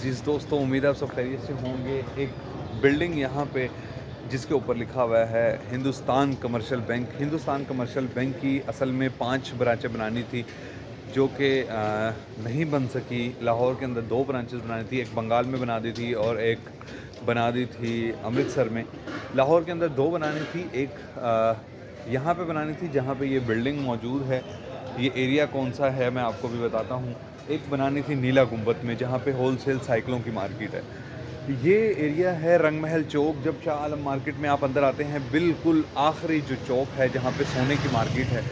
अजीज़ दोस्तों, उम्मीद है आप सब खैरियत से होंगे। एक बिल्डिंग यहाँ पे जिसके ऊपर लिखा हुआ है Hindustan commercial bank. Hindustan commercial bank की असल में 5 ब्रांचें बनानी थी जो कि नहीं बन सकी। लाहौर के अंदर 2 ब्रांचेस बनानी थी, एक बंगाल में बना दी थी और एक बना दी थी अमृतसर में। लाहौर के अंदर 2 बनानी थी, एक यहाँ पे बनानी थी जहाँ पे ये बिल्डिंग मौजूद है। ये एरिया कौन सा है मैं आपको भी बताता हूँ। एक बनानी थी नीला गुंबद में जहाँ पे होलसेल साइकिलों की मार्केट है। ये एरिया है रंग महल चौक। जब शाह आलम मार्केट में आप अंदर आते हैं, बिल्कुल आखिरी जो चौक है जहाँ पे सोने की मार्केट है,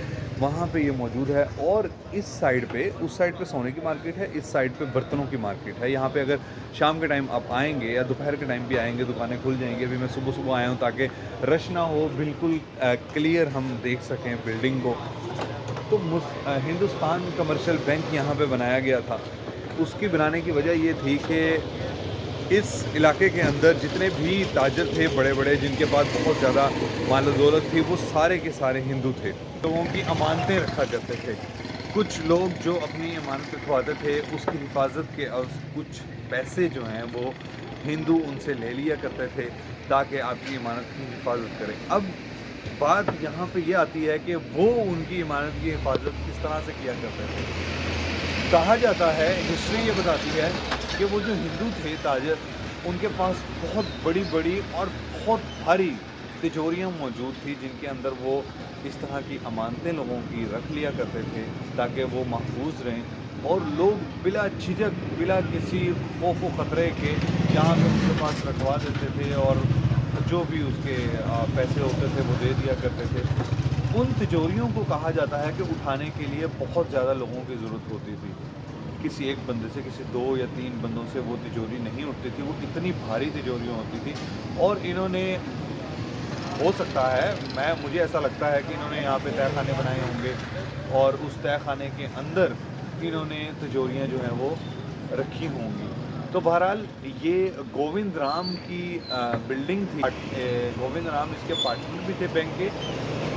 वहाँ पे ये मौजूद है। और इस साइड पे, उस साइड पे सोने की मार्केट है, इस साइड पे बर्तनों की मार्केट है। यहाँ पे अगर शाम के टाइम आप आएंगे या दोपहर के टाइम भी आएंगे, दुकानें खुल जाएंगी। अभी मैं सुबह सुबह आया हूँ ताकि रश ना हो, बिल्कुल क्लियर हम देख सकें बिल्डिंग को। तो हिंदुस्तान कमर्शियल बैंक यहाँ पे बनाया गया था। उसकी बनाने की वजह ये थी कि इस इलाके के अंदर जितने भी ताजर थे बड़े बड़े, जिनके पास बहुत ज़्यादा माल दौलत थी, वो सारे के सारे हिंदू थे। लोगों की अमानतें रखा करते थे। कुछ लोग जो अपनी अमानत रखवाते थे उसकी हिफाजत के और कुछ पैसे जो हैं वो हिंदू उनसे ले लिया करते थे ताकि आपकी इमानत की हिफाजत करें। अब बात यहाँ पे ये आती है कि वो उनकी इमारत की हिफाजत किस तरह से किया करते थे। कहा जाता है, हिस्ट्री ये बताती है कि वो जो हिंदू थे ताजर, उनके पास बहुत बड़ी बड़ी और बहुत भारी तिजोरियाँ मौजूद थी जिनके अंदर वो इस तरह की अमानतें लोगों की रख लिया करते थे ताकि वो महफूज रहें। और लोग बिला झिझक, बिला किसी खौफ व ख़तरे के यहाँ पे उनके पास रखवा देते थे और जो भी उसके पैसे होते थे वो दे दिया करते थे। उन तिजोरियों को कहा जाता है कि उठाने के लिए बहुत ज़्यादा लोगों की ज़रूरत होती थी। किसी एक बंदे से, किसी 2 या 3 बंदों से वो तिजोरी नहीं उठती थी। वो इतनी भारी तिजोरियाँ होती थी। और इन्होंने, हो सकता है, मुझे ऐसा लगता है कि इन्होंने यहाँ पे तहखाने बनाए होंगे और उस तहखाने के अंदर इन्होंने तिजोरियाँ जो हैं वो रखी होंगी। तो बहरहाल ये गोविंद राम की बिल्डिंग थी। गोविंद राम इसके पार्टनर भी थे बैंक के,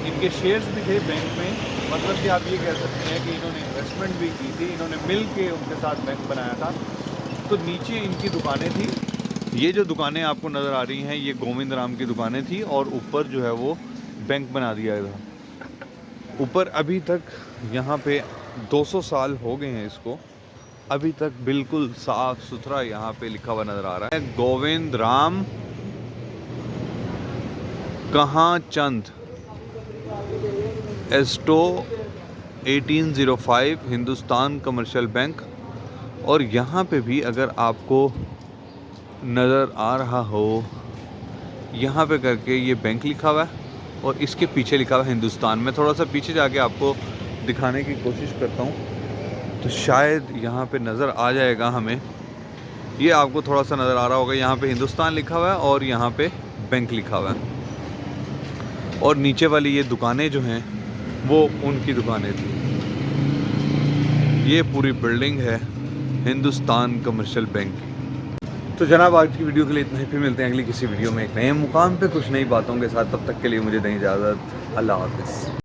इनके शेयर्स भी थे बैंक में। मतलब कि आप ये कह सकते हैं कि इन्होंने इन्वेस्टमेंट भी की थी, इन्होंने मिल के उनके साथ बैंक बनाया था। तो नीचे इनकी दुकानें थी। ये जो दुकानें आपको नज़र आ रही हैं ये गोविंद राम की दुकानें थी और ऊपर जो है वो बैंक बना दिया था। ऊपर अभी तक यहाँ पे 200 साल हो गए हैं इसको, अभी तक बिल्कुल साफ सुथरा यहाँ पे लिखा हुआ नज़र आ रहा है, गोविंद राम कहाँ चंद एस्टो 1805 हिंदुस्तान कमर्शियल बैंक। और यहाँ पे भी अगर आपको नज़र आ रहा हो, यहाँ पे करके ये बैंक लिखा हुआ है और इसके पीछे लिखा हुआ है हिंदुस्तान। मैं थोड़ा सा पीछे जाके आपको दिखाने की कोशिश करता हूँ तो शायद यहाँ पे नज़र आ जाएगा हमें। ये आपको थोड़ा सा नज़र आ रहा होगा, यहाँ पे हिंदुस्तान लिखा हुआ है और यहाँ पे बैंक लिखा हुआ है। और नीचे वाली ये दुकानें जो हैं वो उनकी दुकानें थी। ये पूरी बिल्डिंग है हिंदुस्तान कमर्शियल बैंक की। तो जनाब, आज की वीडियो के लिए इतना ही। फिर मिलते हैं अगली किसी वीडियो में एक नए मुकाम पे कुछ नई बातों के साथ। तब तक के लिए मुझे दें इजाज़त। अल्लाह हाफ़िज़।